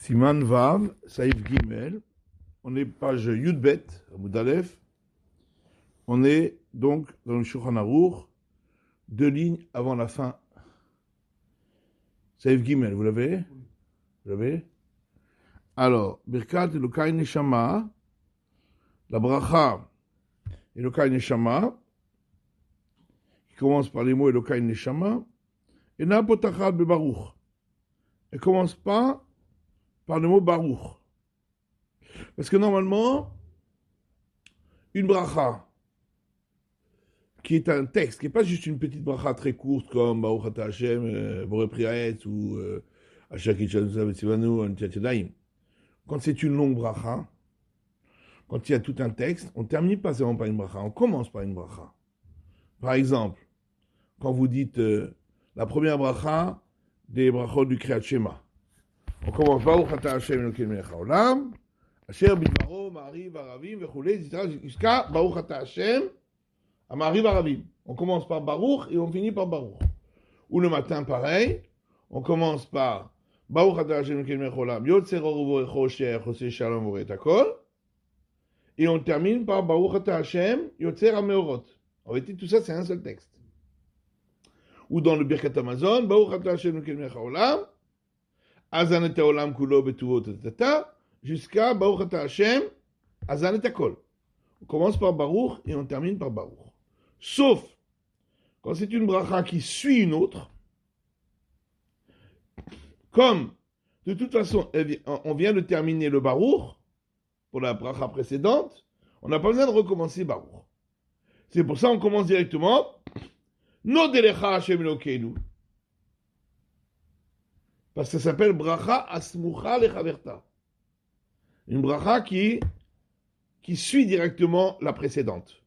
Siman Vav, Saïf Gimel, on est page Yudbet, Amud Aleph. On est donc dans le Shulchan Aruch, 2 lignes avant la fin. Saïf Gimel, vous l'avez? Vous l'avez? Alors, Birkat Elokai Neshama, la bracha Elokai Neshama, qui commence par les mots Elokai Neshama, et n'a potachad bebaruch. Elle commence pas par le mot baruch. Parce que normalement, une bracha, qui est un texte, qui n'est pas juste une petite bracha très courte comme Baruch Ata Hashem, Borei Pri Haaretz ou Asher Kitshanu Tzivanu, Antiat Yadayim. Quand c'est une longue bracha, quand il y a tout un texte, on ne termine pas seulement par une bracha, on commence par une bracha. Par exemple, quand vous dites la première bracha des brachot du Kriyat Shema, on commence Baruch Ata Hashem Elokeinu melech haolam, Asher bidvaro ma'ariv aravim vechulei, etc. jusqu'à Baruch Ata Hashem Amariv Aravim. On commence par Baruch et on finit par Baruch. Ou le matin, pareil, on commence par Baruch Ata Hashem Elokeinu melech haolam, Yotzer or uvorecho she'er choseh shalom voret hakol, et on termine par Baruch Ata Hashem Yotzer hameorot. En réalité, tout ça, c'est un seul texte. Ou dans le Birkat Hamazon, Baruch Ata Hashem Elokeinu melech haolam, Azan et haolam kulo betuvot tata, jusqu'à Baruch Ata Hashem Azan et hakol. On commence par Baruch et on termine par Baruch. Sauf quand c'est une bracha qui suit une autre, comme de toute façon on vient de terminer le Baruch pour la bracha précédente, on n'a pas besoin de recommencer Baruch. C'est pour ça qu'on commence directement Nodelecha Hashem Elokeinu, parce que ça s'appelle bracha asmucha lechaverta, une bracha qui suit directement la précédente.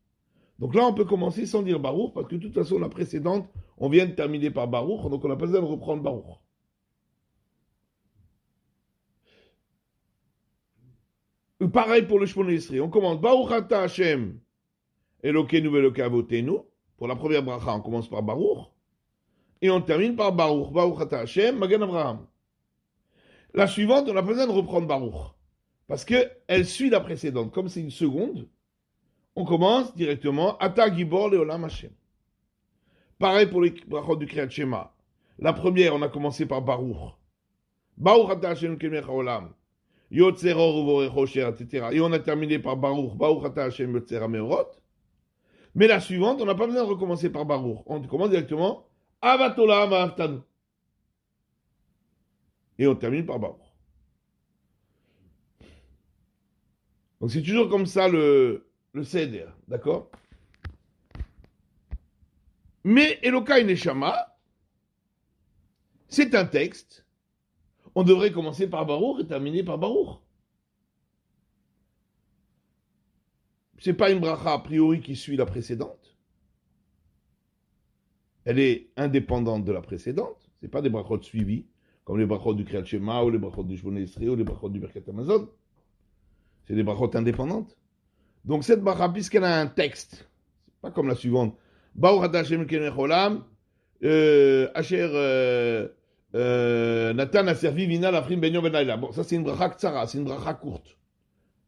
Donc là, on peut commencer sans dire Baruch, parce que de toute façon, la précédente, on vient de terminer par Baruch, donc on n'a pas besoin de reprendre Baruch. Pareil pour le Shmona Esrei. On commence Baruch Ata Hashem Elokeinu ve'Elokei Avotenu. Pour la première bracha, on commence par Baruch. Et on termine par Baruch. Baruch Ata Hashem Magen Avraham. La suivante, on n'a pas besoin de reprendre Baruch, parce qu'elle suit la précédente. Comme c'est une seconde, on commence directement Ata Gibor Leolam Hashem. Pareil pour les brachot du Kriyat Shema. La première, on a commencé par Baruch. Baruch Ata Hashem Elokeinu melech haolam, Yotzer or uvorecho she'er, etc. Et on a terminé par Baruch. Baruch Ata Hashem Yotzer hameorot. Mais la suivante, on n'a pas besoin de recommencer par Baruch. On commence directement Avat olam va'ahavtanu. Et on termine par Baruch. Donc c'est toujours comme ça le Seder, d'accord? Mais Elokai Neshama, c'est un texte. On devrait commencer par Baruch et terminer par Baruch. C'est pas une bracha a priori qui suit la précédente. Elle est indépendante de la précédente. C'est pas des brachot suivis, comme les brachot du Kriyat Shema ou les brachot du Shmona Esrei ou les brachot du Birkat Hamazon. C'est des brachot indépendantes. Donc cette bracha, puisqu'elle a un texte, c'est pas comme la suivante, Baruch Ata Hashem Elokeinu melech haolam, Asher Natan aservi vina lafrim ben yom ben laila. Bon, ça c'est une bracha ktsara, c'est une bracha courte.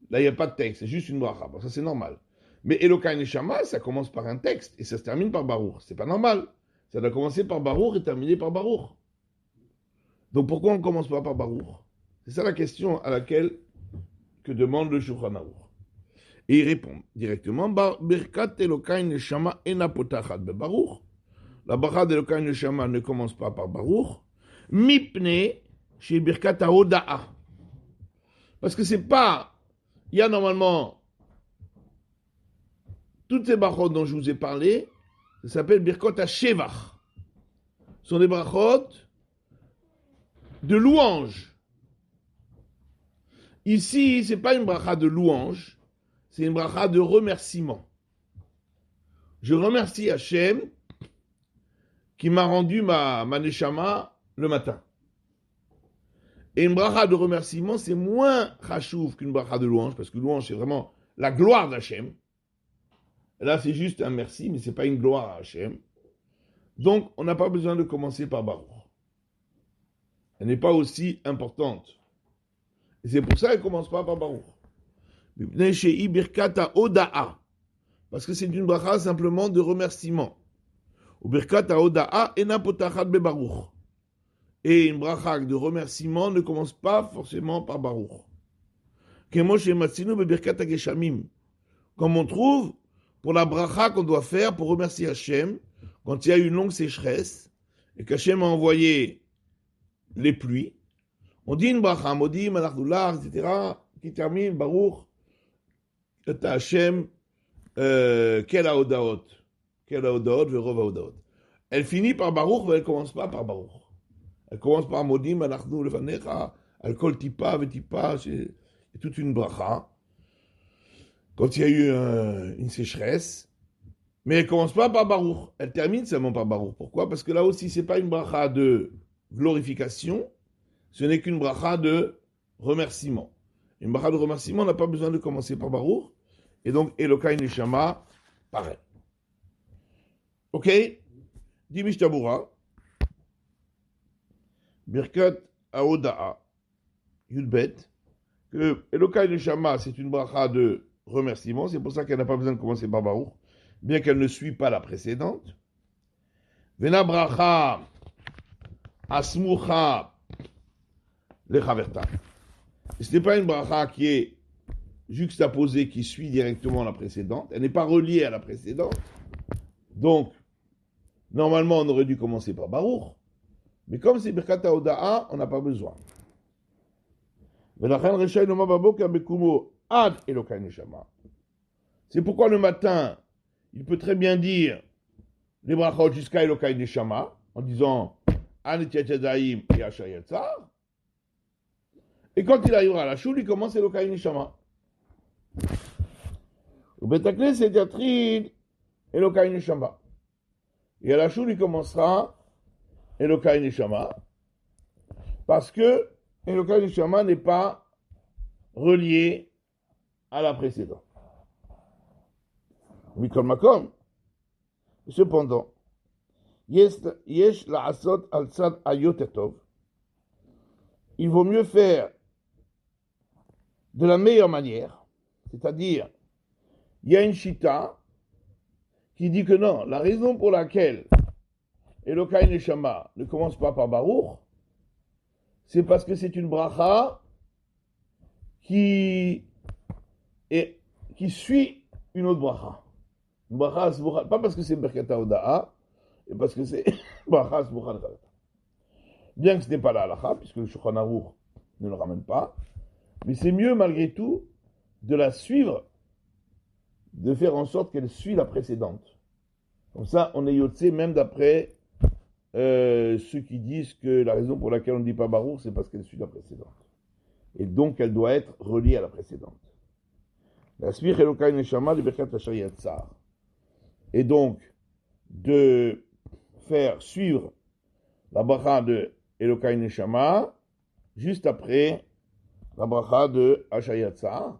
Là il n'y a pas de texte, c'est juste une bracha. Bon, ça c'est normal. Mais Elokai Neshama, ça commence par un texte et ça se termine par Baruch. C'est pas normal. Ça doit commencer par Baruch et terminer par Baruch. Donc pourquoi on ne commence pas par Baruch? C'est ça la question à laquelle que demande le Shulchan Aruch. Et il répond directement Birkat Elokai Neshama ena potachad bebaruch. La bracha d'Elokai Neshama ne commence pas par Baruch. Mipne chez Birkat haoda'a. Parce que c'est pas. Il y a normalement toutes ces brachot dont je vous ai parlé, ça s'appelle Birkot HaShevach. Ce sont des brachot de louange. Ici, c'est pas une bracha de louange, c'est une bracha de remerciement. Je remercie Hachem qui m'a rendu ma neshama le matin. Et une bracha de remerciement, c'est moins chachouv qu'une bracha de louange, parce que louange, c'est vraiment la gloire d'Hachem. Là, c'est juste un merci, mais c'est pas une gloire à Hachem. Donc, on n'a pas besoin de commencer par Baruch. Elle n'est pas aussi importante Et c'est pour ça qu'elle ne commence pas par Baruch. Chez Birkata Oda'a. Parce que c'est une bracha simplement de remerciement. Ou Birkata Oda'a ena potachat be Baruch. Et une bracha de remerciement ne commence pas forcément par Baruch. Kemo chez Matsinu be Birkata Geshamim. Comme on trouve pour la bracha qu'on doit faire pour remercier Hachem quand il y a eu une longue sécheresse et qu'Hachem a envoyé les pluies. On dit une bracha, Modim, Anachdoulach, etc., qui termine Baruch, Eta Hachem, Kel HaOdaot, Verov HaOdaot. Elle finit par Baruch, mais elle ne commence pas par Baruch. Elle commence par Modim, Anachnu Lefanecha, Al Kol Tipa, Vetipa, c'est toute une bracha. Quand il y a eu une sécheresse, mais elle ne commence pas par Baruch, elle termine seulement par Baruch. Pourquoi? Parce que là aussi, ce n'est pas une bracha de glorification, ce n'est qu'une bracha de remerciement. Une bracha de remerciement n'a pas besoin de commencer par Baruch, et donc Elokai Neshama, pareil. Ok? Dit Mishtabura, Birkat Aoda'a, Yudbet, que Elokai Neshama, c'est une bracha de remerciement, c'est pour ça qu'elle n'a pas besoin de commencer par Baruch, bien qu'elle ne suit pas la précédente. Vena bracha asmucha lechaverta. Ce n'est pas une bracha qui est juxtaposée, qui suit directement la précédente. Elle n'est pas reliée à la précédente. Donc, normalement, on aurait dû commencer par Baruch. Mais comme c'est Birkat HaOda'a, on n'a pas besoin. C'est pourquoi le matin, il peut très bien dire les brachot jusqu'à Elokai Neshama, en disant An et Yetadaim et Asher Yatzar. Et quand il arrivera à la choule, il commence Elokai Neshama. Au Betakles, c'est Yatrid Elokai Neshama. Et à la choule, il commencera Elokai Neshama. Parce que Elokai Neshama n'est pas relié à la précédente. Mikol Makom. Cependant, Yesh la'asot al tzad ayotetov. Il vaut mieux faire de la meilleure manière, c'est-à-dire, il y a une chita qui dit que non, la raison pour laquelle Elokai Neshama ne commence pas par Baruch, c'est parce que c'est une bracha qui suit une autre bracha. Une bracha, pas parce que c'est Birkat HaOda'a, et parce que c'est bracha Smucha Lechaverta. Bien que ce n'est pas la halakha, puisque le Shulchan Aruch ne le ramène pas, mais c'est mieux malgré tout de la suivre, de faire en sorte qu'elle suit la précédente. Comme ça, on est yotze même d'après ceux qui disent que la raison pour laquelle on ne dit pas Baruch, c'est parce qu'elle suit la précédente. Et donc, elle doit être reliée à la précédente. La Smich Elokai Neshama de Birkat Asher Yatzar. Et donc, de faire suivre la bracha de Elokai Neshama juste après la bracha de Asher Yatzar,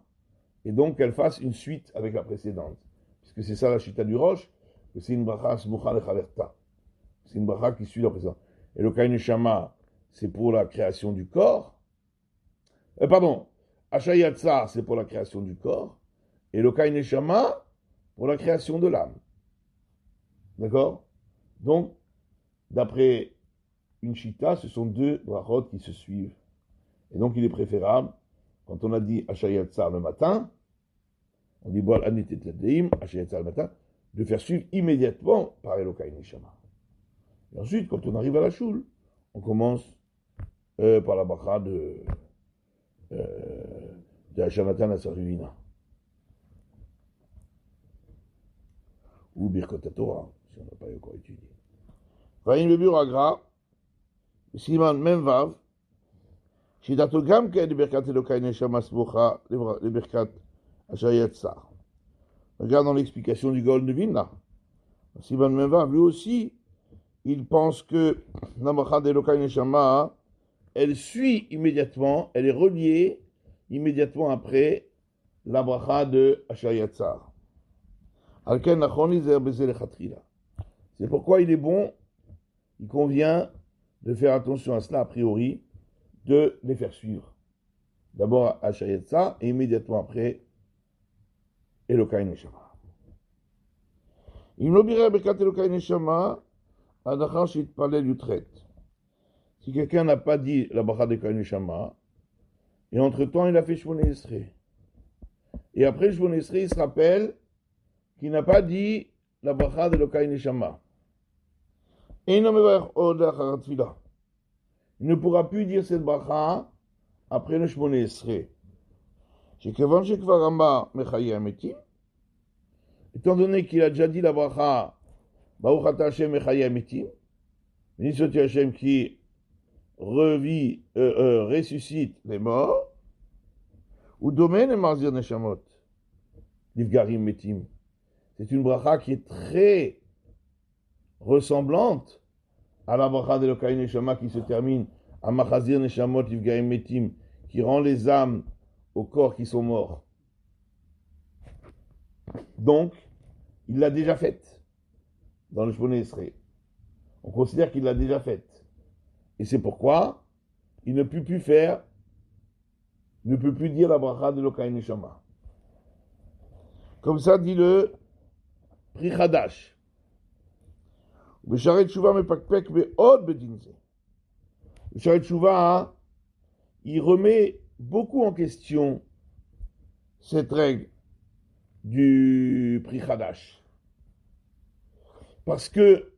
et donc qu'elle fasse une suite avec la précédente. Puisque c'est ça la chita du Roche, que c'est une bracha Smucha Lechaverta. C'est une bracha qui suit la précédente. Elokai Neshama, c'est pour la création du corps. Asher Yatzar, c'est pour la création du corps. Elokai Neshama, pour la création de l'âme. D'accord? Donc, d'après une chita, ce sont deux brachot qui se suivent. Et donc, il est préférable, quand on a dit Asher Yatzar le matin, on dit Boal Anit et Tladeim, Asher Yatzar le matin, de faire suivre immédiatement par Elokai Neshama. Et ensuite, quand on arrive à la choule, on commence par la bracha de Hashanatan Asaruvina. Ou Birkot Torah, si on n'a pas encore étudié. Vaïn le Bur Agra, Siman Memvav, Shidato Gam Ked Birkat Elokai Neshama Smucha, le Birkat Asher Yatzar. Regarde dans l'explication du Gaon de Vilna. Siman Memvav, lui aussi, il pense que la bracha d'Elokai Neshama, elle suit immédiatement, elle est reliée immédiatement après la bracha de Asher Yatzar. C'est pourquoi il est bon, il convient de faire attention à cela a priori, de les faire suivre. D'abord Hashayetza et immédiatement après Elokai Neshama. Im lo bira Birkat Elokai Neshama, adachar shitpalel yutret. Si quelqu'un n'a pas dit la bracha de Elokai Neshama, et entre-temps il a fait Shmona Esrei, et après Shmona Esrei il se rappelle qu'il n'a pas dit la bracha de Elokai Neshama. Et il ne pourra plus dire cette bracha après le Shmona Esrei. Étant donné qu'il a déjà dit la bracha, Baruch Ata Hashem Mechaya Metim, béni soit Hashem qui revit, ressuscite les morts, ou domaine et marzir neshamot, l'ivgarim metim. C'est une bracha qui est très ressemblante à la bracha de l'Elokai Neshama qui se termine à machazir neshamot, l'ivgarim metim, qui rend les âmes aux corps qui sont morts. Donc, il l'a déjà faite dans le Shmona Esrei. On considère qu'il l'a déjà faite. Et c'est pourquoi il ne peut plus dire la bracha de l'Elokai Neshama. Comme ça dit le Pri Chadash. Le Sharet Tshuva mepakpek me'od bedinze. Le Sharet Tshuva, il remet beaucoup en question cette règle du Pri Chadash. Parce que,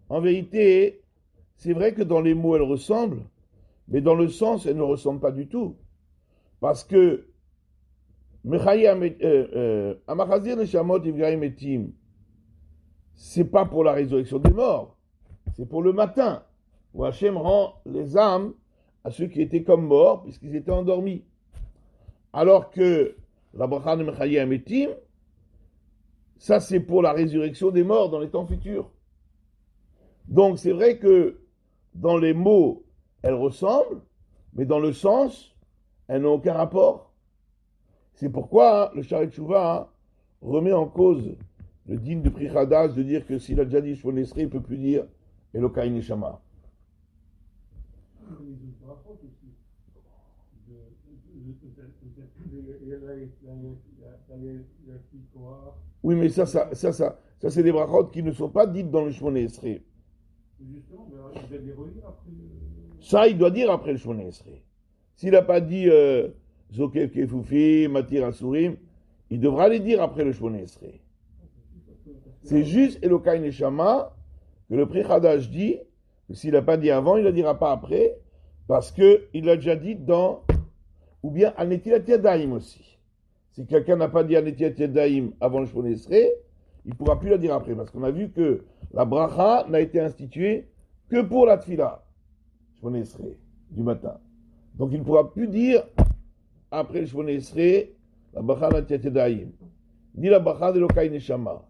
en vérité, c'est vrai que dans les mots, elle ressemble, mais dans le sens, elle ne ressemble pas du tout. Parce que, Amachazir Neshamot Ivgaim Etim, c'est pas pour la résurrection des morts, c'est pour le matin, où Hachem rend les âmes à ceux qui étaient comme morts, puisqu'ils étaient endormis. Alors que la bracha de Mechayim Etim, ça c'est pour la résurrection des morts dans les temps futurs. Donc c'est vrai que dans les mots, elles ressemblent, mais dans le sens, elles n'ont aucun rapport. C'est pourquoi le Sharet Tshuva remet en cause le digne de Pri Chadash de dire que s'il a déjà dit Shmona Esrei, il ne peut plus dire Elokai Neshama. Oui, mais ça c'est des brachot qui ne sont pas dites dans le Shmona Esrei. Ça, il doit dire après le Shmona Esrei. S'il n'a pas dit Zokev Kefoufi, Matir Asurim, il devra les dire après le Shmona Esrei. C'est juste Elokai Neshama que le Pri Chadash dit que s'il n'a pas dit avant, il ne le dira pas après, parce qu'il l'a déjà dit dans, ou bien Anetilat Yadayim aussi. Si quelqu'un n'a pas dit Anetilat Yadayim avant le Shmona Esrei, il ne pourra plus le dire après, parce qu'on a vu que la bracha n'a été instituée que pour la tfila, Shmona Esrei, du matin. Donc il ne pourra plus dire après le Shmona Esrei la bracha Anetilat Yadayim, ni la bracha de Elokai Neshama.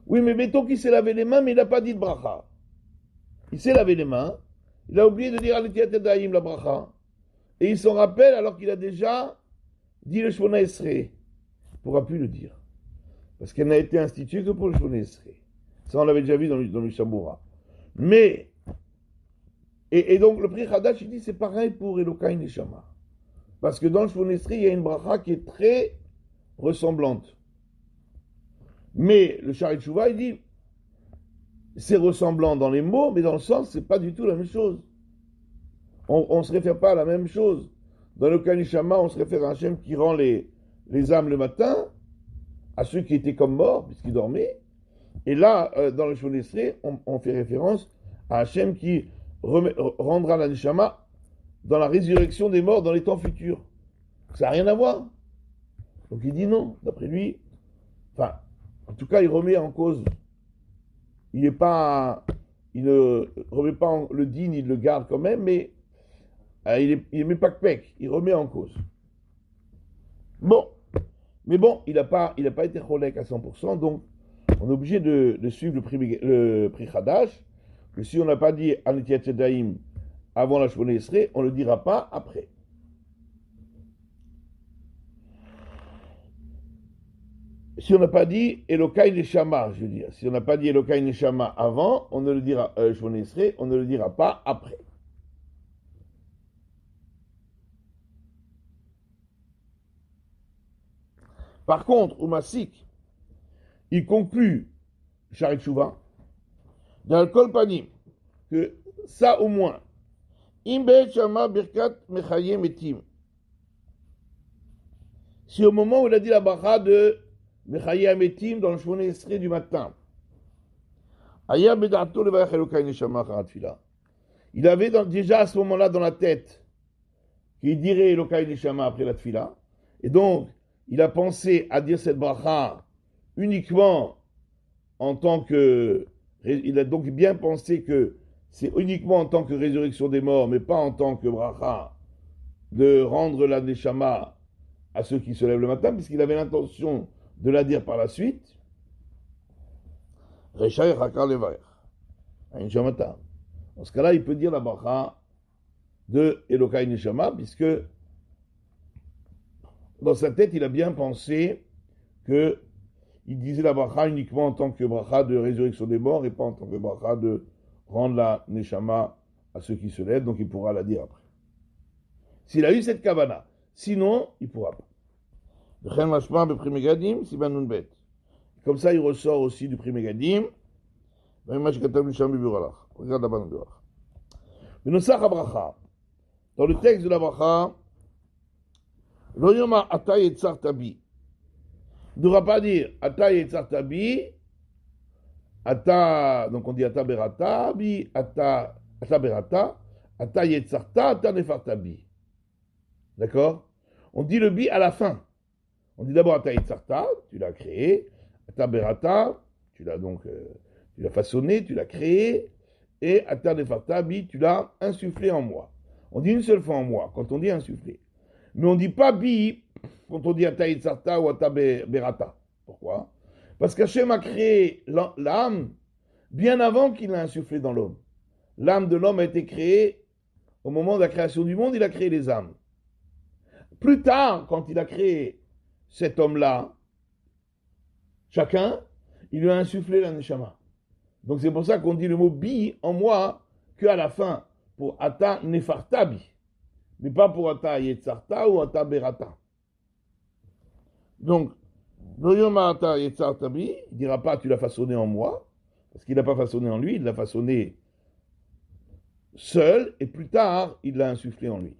Oui, mais mettons qu'il s'est lavé les mains, mais il n'a pas dit de bracha. Il s'est lavé les mains, il a oublié de dire Anetilat Yadayim la bracha, et il s'en rappelle alors qu'il a déjà dit le Shmona Esrei. Il ne pourra plus le dire, parce qu'elle n'a été instituée que pour le Shmona Esrei. Ça, on l'avait déjà vu dans le Shabura. Mais, et donc le Pri Chadash, il dit c'est pareil pour Elokai Neshama. Parce que dans le Shmona Esrei, il y a une bracha qui est très ressemblante. Mais le Sharet Tshuva, il dit, c'est ressemblant dans les mots, mais dans le sens, c'est pas du tout la même chose. On ne se réfère pas à la même chose. Dans le Elokai Neshama, on se réfère à Hachem qui rend les âmes le matin, à ceux qui étaient comme morts, puisqu'ils dormaient. Et là, dans le Shmona Esrei, on fait référence à Hachem qui rendra la Neshama dans la résurrection des morts dans les temps futurs. Ça n'a rien à voir. Donc il dit non, d'après lui, enfin, en tout cas, il remet en cause. Il ne remet pas le digne, il le garde quand même, mais il ne met pas que pec, il remet en cause. Bon, mais bon, il n'a pas été cholek à 100%, donc on est obligé de suivre le Pri Chadash, que si on n'a pas dit Anetilat Yadayim avant la Shmona Esrei, on ne le dira pas après. Si on n'a pas dit Elokai Neshama, je veux dire, si on n'a pas dit Elokai Neshama avant, on ne le dira, Shmona Esrei, on ne le dira pas après. Par contre, au Masik, il conclut, Sharit Shuvah, dans le Kolpanim, que ça au moins, Imbe Shama Birkat Mechaye Metim. Si au moment où il a dit la bracha de Mechaye Metim dans le Shmone Esrei du matin, Aya Bedato Levarech Elokai Neshama Charat Fila, il avait déjà à ce moment-là dans la tête qu'il dirait Elokai Neshama après la Tfila, et donc il a pensé à dire cette bracha uniquement en tant que. Il a donc bien pensé que c'est uniquement en tant que résurrection des morts, mais pas en tant que bracha, de rendre la neshama à ceux qui se lèvent le matin, puisqu'il avait l'intention de la dire par la suite. Rechaï Chakar Levaer. Dans ce cas-là, il peut dire la bracha de Elokai Neshama, puisque dans sa tête, il a bien pensé que il disait la bracha uniquement en tant que bracha de résurrection des morts et pas en tant que bracha de rendre la neshama à ceux qui se lèvent, donc il pourra la dire après. S'il a eu cette kavana, sinon, il ne pourra pas. Comme ça, il ressort aussi du Pri Megadim. Regarde là-bas dans le dans le texte de la bracha, Lo yoma ata yetzar tabi. Il ne devra pas dire Ata yetzar tabi, Ata, donc on dit Ata berata, bi, Ata berata, Ata yetzarta, Ata nefartabi. D'accord? On dit le bi à la fin. On dit d'abord Ata yetzarta, tu l'as créé, Ata berata, tu l'as donc, tu l'as façonné, tu l'as créé, et Ata nefartabi, tu l'as insufflé en moi. On dit une seule fois en moi, quand on dit insufflé. Mais on ne dit pas bi quand on dit Ata Yitzarta ou Ata Berata. Pourquoi? Parce qu'Hachem a créé l'âme bien avant qu'il l'a insufflé dans l'homme. L'âme de l'homme a été créée au moment de la création du monde, il a créé les âmes. Plus tard, quand il a créé cet homme-là, chacun, il lui a insufflé la neshama. Donc c'est pour ça qu'on dit le mot bi en moi qu'à la fin, pour Ata Nefartabi. Mais pas pour Ata Yetzarta ou Ata Berata. Donc, Noyoma Ata Yetzartabi, il ne dira pas tu l'as façonné en moi, parce qu'il ne l'a pas façonné en lui, il l'a façonné seul, et plus tard, il l'a insufflé en lui.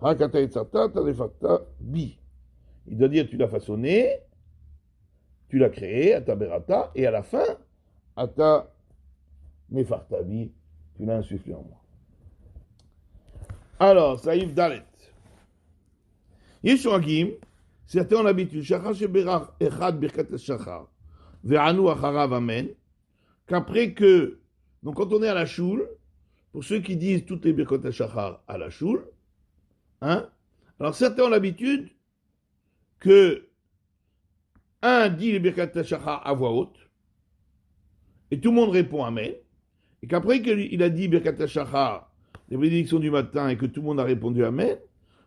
Hakata Yetzarta, Ata Nefartabi. Il doit dire tu l'as façonné, tu l'as créé, Ata Berata, et à la fin, Ata Nefartabi, tu l'as insufflé en moi. Alors, Saïf Dalet. Yeshua certains ont l'habitude, Shachar Sheberach Echad Birkat Shachar, Ve'anu Acharav Amen, qu'après que, donc quand on est à la choule, pour ceux qui disent toutes les Birkat Shachar à la choule, hein, alors certains ont l'habitude que un dit les Birkat Shachar à voix haute, et tout le monde répond Amen, et qu'après qu'il a dit Birkat Shachar, les bénédictions du matin, et que tout le monde a répondu Amen,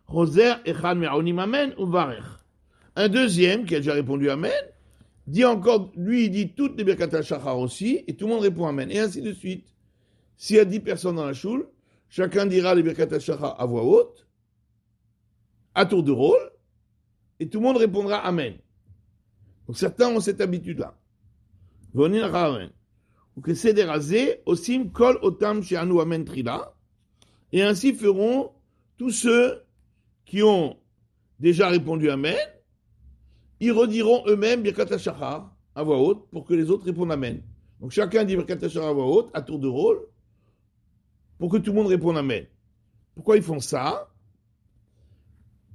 Roser Echad Me'onim Amen ou Varech. Un deuxième, qui a déjà répondu Amen, dit encore, lui, il dit toutes les Birkat Shachar aussi, et tout le monde répond Amen, et ainsi de suite. S'il y a 10 personnes dans la choule, chacun dira les Birkat Shachar à voix haute, à tour de rôle, et tout le monde répondra Amen. Donc certains ont cette habitude-là. Vonin Amen. Ou que c'est des rasés, osim kol otam she'anu Amen trila, et ainsi feront tous ceux qui ont déjà répondu Amen, ils rediront eux-mêmes Birkat Shachar à voix haute pour que les autres répondent Amen. Donc chacun dit Birkat Shachar à voix haute, à tour de rôle, pour que tout le monde réponde Amen. Pourquoi ils font ça?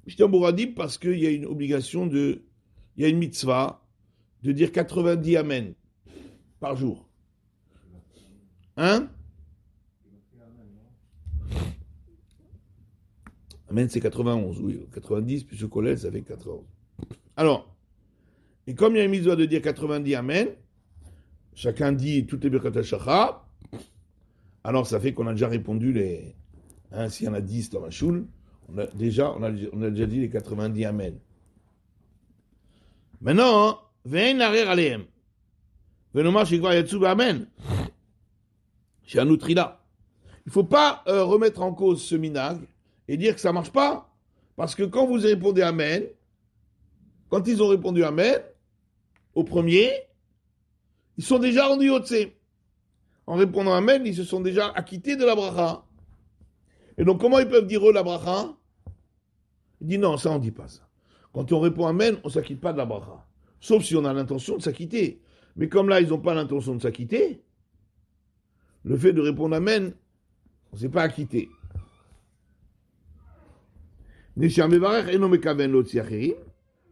Mishtamboura dit parce qu'il y a une obligation il y a une mitzvah de dire 90 Amen par jour. Hein? Amen, c'est 91, oui. 90 plus le collège, ça fait 91. Alors, et comme il y a une mitzvah de dire 90 Amen, chacun dit toutes les Birkat Shachar, alors ça fait qu'on a déjà répondu les. Hein, s'il y en a 10 dans la choule, on a déjà dit les 90 Amen. Maintenant, Ve'en narer alehem. Ve'nomar shekvar yatsu Amen. Chez Anoutrila. Il ne faut pas remettre en cause ce minag et dire que ça ne marche pas. Parce que quand vous répondez Amen, quand ils ont répondu Amen, au premier, ils sont déjà rendus Yotse. En répondant Amen, ils se sont déjà acquittés de la bracha. Et donc, comment ils peuvent dire la bracha? Il dit non, ça on ne dit pas ça. Quand on répond Amen, on ne s'acquitte pas de la bracha. Sauf si on a l'intention de s'acquitter. Mais comme là, ils n'ont pas l'intention de s'acquitter, le fait de répondre Amen, on ne s'est pas acquitté.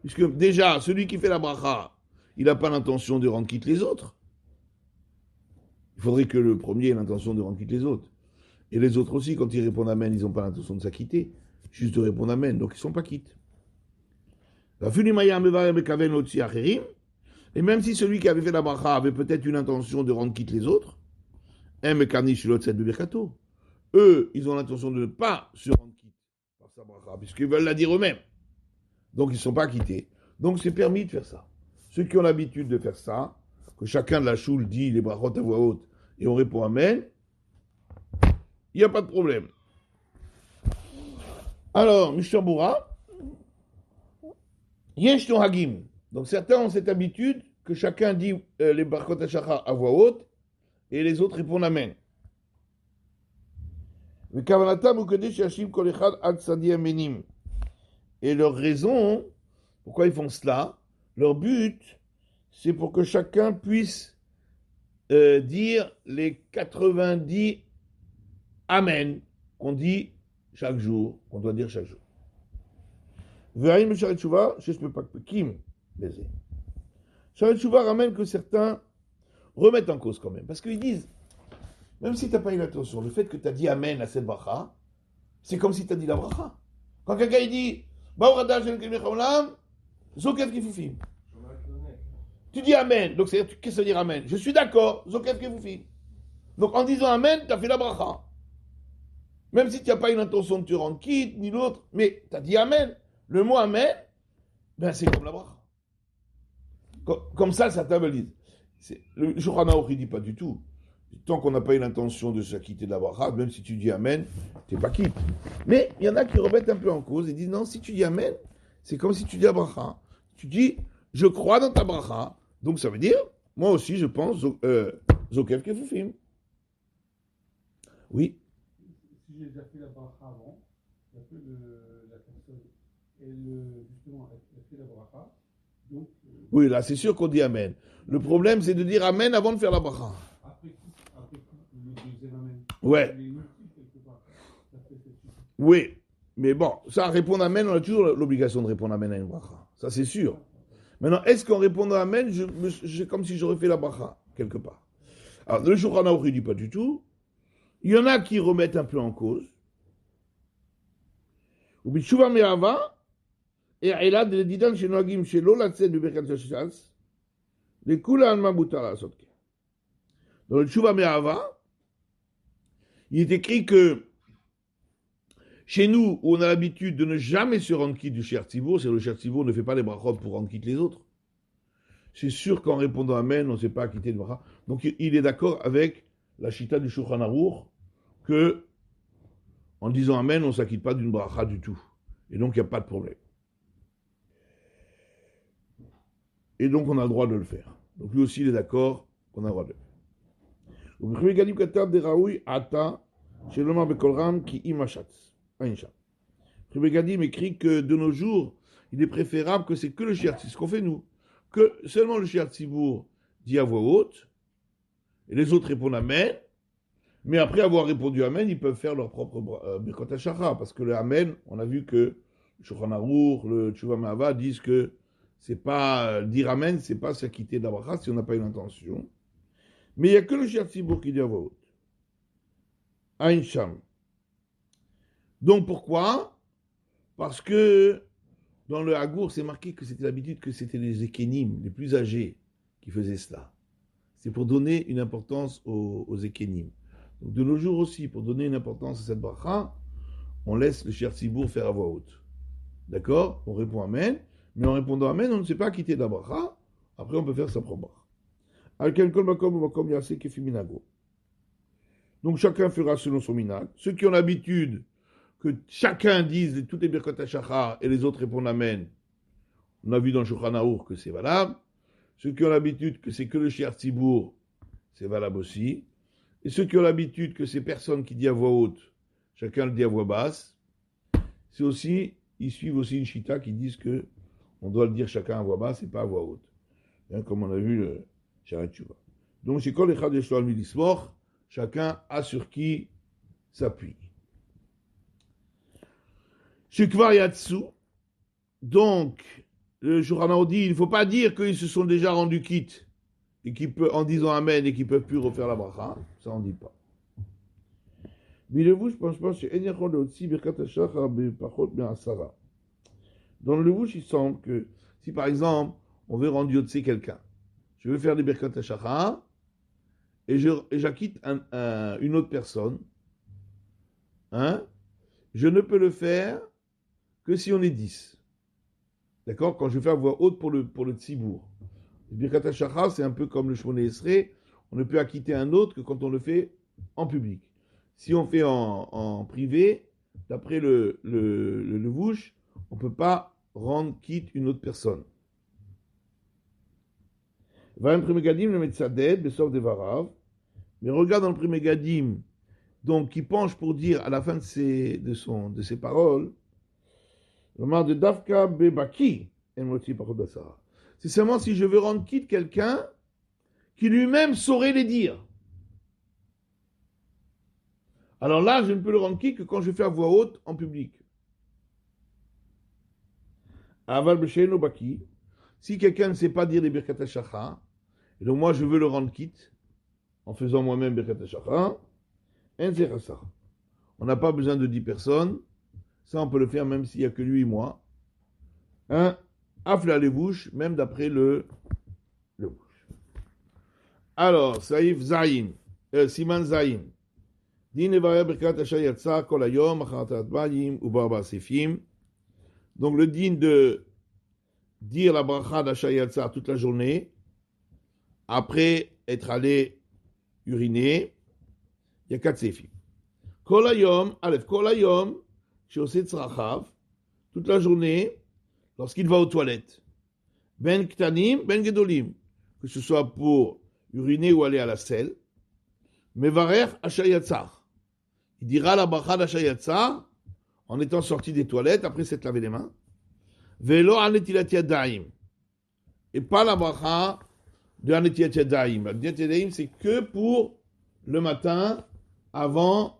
Puisque déjà, celui qui fait la bracha, il n'a pas l'intention de rendre quitte les autres. Il faudrait que le premier ait l'intention de rendre quitte les autres. Et les autres aussi, quand ils répondent Amen, ils n'ont pas l'intention de s'acquitter. Juste de répondre Amen, donc ils ne sont pas quittes. Et même si celui qui avait fait la bracha avait peut-être une intention de rendre quitte les autres, eux, ils ont l'intention de ne pas se rendre quitte par sa bracha, puisqu'ils veulent la dire eux-mêmes. Donc ils ne sont pas quittés. Donc c'est permis de faire ça. Ceux qui ont l'habitude de faire ça, que chacun de la choule dit les brachot à voix haute et on répond Amen, il n'y a pas de problème. Alors, Mishter Boura, Yesh ton Hagim. Donc certains ont cette habitude que chacun dit les brachot hashachar à voix haute et les autres répondent Amen. Et leur raison, pourquoi ils font cela, leur but, c'est pour que chacun puisse dire les 90 Amen qu'on dit chaque jour, qu'on doit dire chaque jour. Ve'aim Sharet Tshuva, je ne peux pas que Kim baiser. Sharet Tshuva ramène que certains remettent en cause quand même, parce qu'ils disent, même si tu n'as pas eu l'intention, le fait que tu as dit Amen à cette bracha, c'est comme si tu as dit la bracha. Quand quelqu'un dit Zokef Kifufim, tu dis Amen, donc qu'est-ce que ça veut dire Amen? Je suis d'accord, Zokef Kifufim. Donc en disant Amen, tu as fait la bracha. Même si tu n'as pas eu l'intention de te rendre quitte, ni l'autre, mais tu as dit Amen. Le mot Amen, ben c'est comme la bracha. Comme ça, certains me disent. Le Shulchan Aruch ne dit pas du tout. Tant qu'on n'a pas eu l'intention de s'acquitter de la bracha, même si tu dis Amen, tu n'es pas quitte. Mais il y en a qui remettent un peu en cause et disent non, si tu dis Amen, c'est comme si tu dis la bracha. Tu dis, je crois dans ta bracha, donc ça veut dire, moi aussi je pense, Zokef Kefufim. Oui. Si j'ai déjà fait la bracha avant, la personne, justement, elle fait la bracha, donc... Oui, là c'est sûr qu'on dit Amen. Le problème c'est de dire Amen avant de faire la bracha. Le deuxième Amen. Ouais. Oui, mais bon, ça, répondre Amen, on a toujours l'obligation de répondre Amen à une bracha. Ça, c'est sûr. Maintenant, est-ce qu'en répondant Amen, c'est comme si j'aurais fait la bracha, quelque part? Alors, le Shulchan Aruch ne dit pas du tout. Il y en a qui remettent un peu en cause. Ou bitshuva me'ava, et elad le didan shenoagim shelo latzet beberkat shas, les kula alma mutar asot. Dans le Tshuva Me'ava, il est écrit que chez nous, où on a l'habitude de ne jamais se rendre quitte du Cher Tzibour, c'est le Cher Tzibour ne fait pas les brachot pour rendre quitte les autres. C'est sûr qu'en répondant Amen, on ne s'est pas acquitté de bracha. Donc il est d'accord avec la chita du Shulchan Aruch que en disant Amen, on ne s'acquitte pas d'une bracha du tout. Et donc il n'y a pas de problème. Et donc on a le droit de le faire. Donc lui aussi il est d'accord qu'on a le droit de le faire. ובחווי גלים כתב דראוי עתה שלומר בכל רם כי אם השץ. אין שם. בחווי גלים écrit que de nos jours, il est préférable que c'est que le shiur, c'est ce qu'on fait nous, que seulement le shiur tzibour dit à voix haute, et les autres répondent Amen, mais après avoir répondu Amen, ils peuvent faire leur propre Birkot HaShachar, parce que le Amen, on a vu que le Shulchan Aruch, le Tshuva Me'ava disent que c'est pas, dire Amen, c'est pas s'acquitter de la bracha si on n'a pas une intention. Mais il n'y a que le shiur tzibour qui dit à voix haute. Aïn Sham. Donc pourquoi? Parce que dans le Hagour, c'est marqué que c'était l'habitude que c'était les Ekenim, les plus âgés, qui faisaient cela. C'est pour donner une importance aux Ekenim. Donc de nos jours aussi, pour donner une importance à cette bracha, on laisse le shiur tzibour faire à voix haute. D'accord? On répond Amen, mais en répondant Amen, on ne sait pas quitter la bracha. Après, on peut faire sa propre bracha. Donc chacun fera selon son minag. Ceux qui ont l'habitude que chacun dise toutes les birkot hashachar et les autres répondent Amen, On a vu dans le Shulchan Aruch que c'est valable. Ceux qui ont l'habitude que c'est que le Shiar Tzibour, c'est valable aussi. Et ceux qui ont l'habitude que c'est personne qui dit à voix haute, chacun le dit à voix basse, c'est aussi, ils suivent aussi une chita qui disent que on doit le dire chacun à voix basse et pas à voix haute. Hein, comme on a vu le Sharet Tshuva. Donc, c'est Kol Echad Yesh Lo Al Mi Lismor, chacun a sur qui s'appuie. Shekvar Yatsu, donc, le Shulchan Aruch dit, il ne faut pas dire qu'ils se sont déjà rendus quittes, et en disant Amen, et qu'ils ne peuvent plus refaire la bracha, ça on ne dit pas. Mais le Vouch, je pense que c'est Enyachon Leotzi Birkat HaShachar Bepachot Me'asara. Dans le Vouch, il semble que, si par exemple, on veut rendre Yotze quelqu'un, je veux faire des Birkat HaShachar, et j'acquitte une autre personne, hein, je ne peux le faire que si on est 10. D'accord? Quand je fais à voix haute pour le tzibour. Le Birkat HaShachar, c'est un peu comme le Shmoneh Esrei, on ne peut acquitter un autre que quand on le fait en public. Si on fait en privé, d'après le Vouch, on ne peut pas rendre quitte une autre personne. Vayim Pri Megadim le Metzaded, Besov Devarav. Mais regarde dans le Pri Megadim, donc qui penche pour dire à la fin de ses paroles, de Davka Bebaki, c'est seulement si je veux rendre quitte quelqu'un qui lui-même saurait les dire. Alors là, je ne peux le rendre quitte que quand je fais à voix haute en public. Aval B'Sheino Baki, si quelqu'un ne sait pas dire les Birkat HaShachar, et donc moi je veux le rendre quitte en faisant moi-même Birkat HaShachar, on n'a pas besoin de 10 personnes. Ça, on peut le faire même s'il n'y a que lui et moi. Afla les bouches, même d'après le bouche. Alors, Saïf Zayin, Siman Zayin. Din Evaria Birkat Asher Yatsa, Kol Hayom, Acharat Bayim, ou Barba Sefim. Donc, le din de dire la bracha d'Asher Yatsa toute la journée, après être allé uriner, il y a 4 Sefim. Kol Hayom, Aleph, Kol Hayom, Sheoset Tzrachav, toute la journée, lorsqu'il va aux toilettes. Ben Ktanim, Ben Gedolim, que ce soit pour uriner ou aller à la selle. Mevarer Ashayatzar. Il dira la bracha d'Ashayatzar en étant sorti des toilettes après s'être lavé les mains. Velo Anetilat Yadayim. Et pas la bracha de Anetilat Yadayim. Anetilat Yadayim, c'est que pour le matin avant.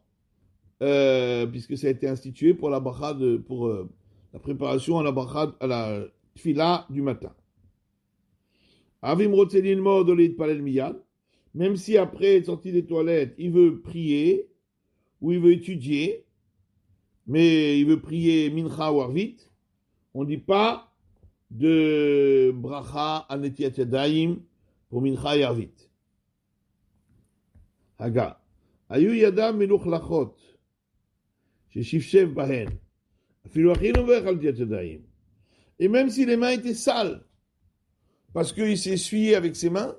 Puisque ça a été institué pour la bracha pour la préparation à la bracha, à la tfila du matin. Avim rotzelin modolit palel miyad, même si après être sorti des toilettes, il veut prier ou il veut étudier, mais il veut prier mincha ou arvit, on ne dit pas de bracha anetiat yadayim pour mincha et arvit. Haga. Ayu yadam meluch lachot. Et même si les mains étaient sales, parce qu'il s'est essuyé avec ses mains,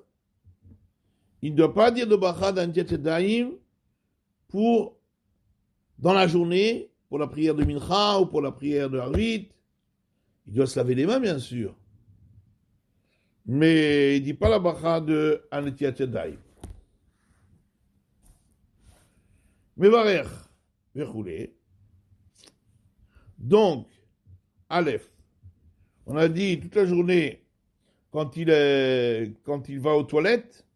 il ne doit pas dire de bracha d'Antiat Yadayim pour, dans la journée, pour la prière de Mincha ou pour la prière de Harvit. Il doit se laver les mains, bien sûr. Mais il ne dit pas la bracha de Antiat Yadayim. Mais varer, verroulé. Donc, Aleph, on a dit toute la journée, quand il va aux toilettes,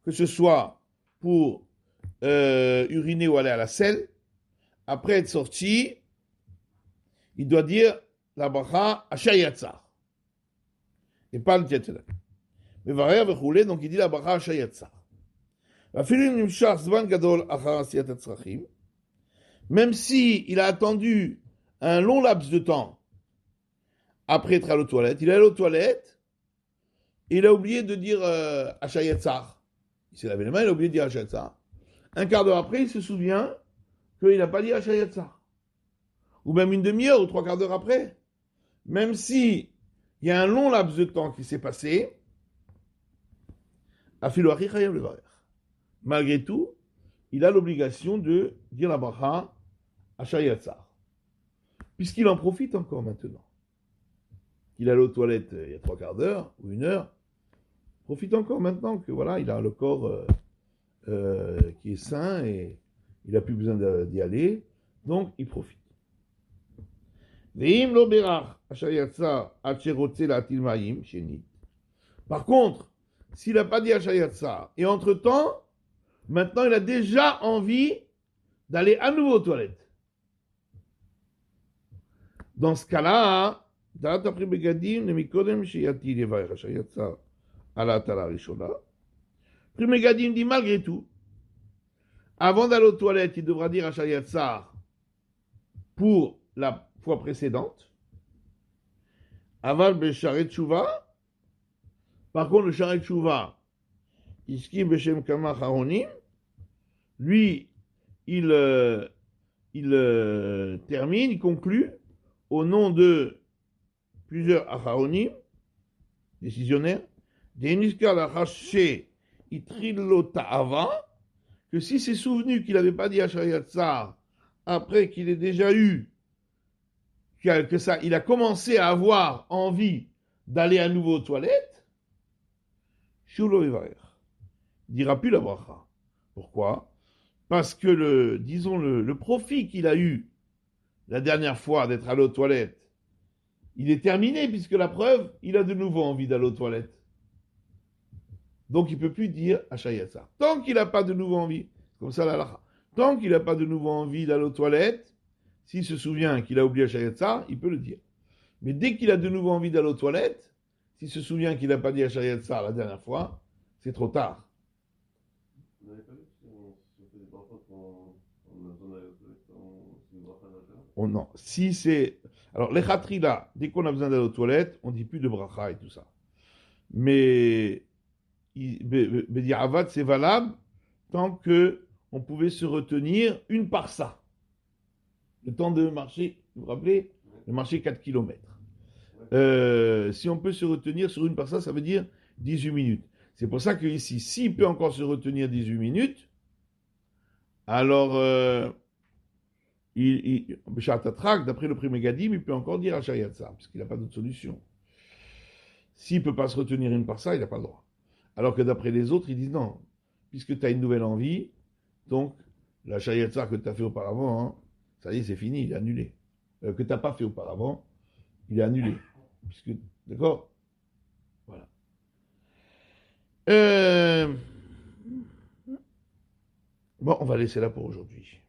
que ce soit pour uriner ou aller à la selle, après être sorti, il doit dire la bracha Asher Yatzar. Et pas le Tietzelah. Mais Varer Vechoulé, donc il dit la bracha Asher Yatzar. Même si il a attendu un long laps de temps après être allé aux toilettes, il est allé aux toilettes et il a oublié de dire Asher Yatzar. Il s'est lavé les mains, il a oublié de dire Asher Yatzar. Un quart d'heure après, il se souvient qu'il n'a pas dit Asher Yatzar. Ou même une demi-heure ou 3/4 d'heure après. Même si il y a un long laps de temps qui s'est passé, malgré tout, il a l'obligation de dire la bracha Asher Yatzar. Puisqu'il en profite encore maintenant. qu'il allait aux toilettes il y a 3/4 d'heure ou 1 heure, profite encore maintenant que voilà, il a le corps qui est sain et il n'a plus besoin d'y aller, donc il profite. Par contre, s'il n'a pas dit Ashayatsa, et entre-temps, maintenant il a déjà envie d'aller à nouveau aux toilettes. Dans ce cas-là, Primegadim dit malgré tout, avant d'aller aux toilettes, il devra dire Ashayatsa pour la fois précédente. Aval Besharet Tshuva. Par contre, le Sharet Tshuva, Iskim Beshem Kama Haronim, lui, il termine, il conclut au nom de plusieurs Acharonim, décisionnaires, Deniska la Haché Itrillo Ta'ava, que si c'est souvenu qu'il n'avait pas dit Ashayatsa après qu'il ait déjà eu, il a commencé à avoir envie d'aller à nouveau aux toilettes, Shulo Evarer, il dira plus la bracha. Pourquoi? Parce que le profit qu'il a eu la dernière fois d'être allé aux toilettes, il est terminé, puisque la preuve, il a de nouveau envie d'aller aux toilettes. Donc il ne peut plus dire Ashayatsa. Tant qu'il n'a pas de nouveau envie, comme ça la halakha, tant qu'il n'a pas de nouveau envie d'aller aux toilettes, s'il se souvient qu'il a oublié Ashayatsa, il peut le dire. Mais dès qu'il a de nouveau envie d'aller aux toilettes, s'il se souvient qu'il n'a pas dit Ashayatsa la dernière fois, c'est trop tard. Vous n'avez pas vu si on fait des brachot quand on a besoin d'aller aux toilettes, c'est une bracha d'intérieur? Oh non, si c'est... Alors, les khatrila, dès qu'on a besoin d'aller aux toilettes, on ne dit plus de bracha et tout ça. Mais Bediavad, c'est valable tant qu'on pouvait se retenir une parsa. Le temps de marcher, vous vous rappelez, de marcher 4 km. Si on peut se retenir sur une parsa, ça veut dire 18 minutes. C'est pour ça qu'ici, s'il peut encore se retenir 18 minutes, alors, d'après le premier Gadim, il peut encore dire Ashayatsa, puisqu'il n'a pas d'autre solution. S'il ne peut pas se retenir une parsa, il n'a pas le droit. Alors que d'après les autres, ils disent non, puisque tu as une nouvelle envie, donc la Shayatsa que tu as fait auparavant, hein, ça y est, c'est fini, il est annulé. Que tu n'as pas fait auparavant, il est annulé. Puisque, d'accord? Voilà. Bon, on va laisser là pour aujourd'hui.